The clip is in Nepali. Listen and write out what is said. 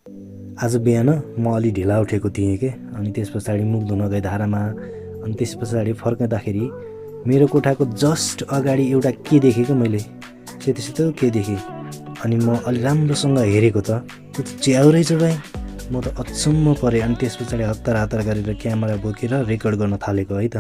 आज बिहान म अलि ढिला उठेको थिएँ के, अनि त्यस पछाडि मुख धुन गएँ धारामा। अनि त्यस पछाडि फर्कँदाखेरि मेरो कोठाको जस्ट अगाडि एउटा के देखेँ क्या मैले, सेतो सेतो के देखेँ। अनि म अलि राम्रोसँग हेरेको त त्यो त च्याउ रहेछ भाइ। म त अचम्म परेँ। अनि त्यस पछाडि हतार हतार गरेर क्यामेरा बोकेर रेकर्ड गर्न थालेको है त।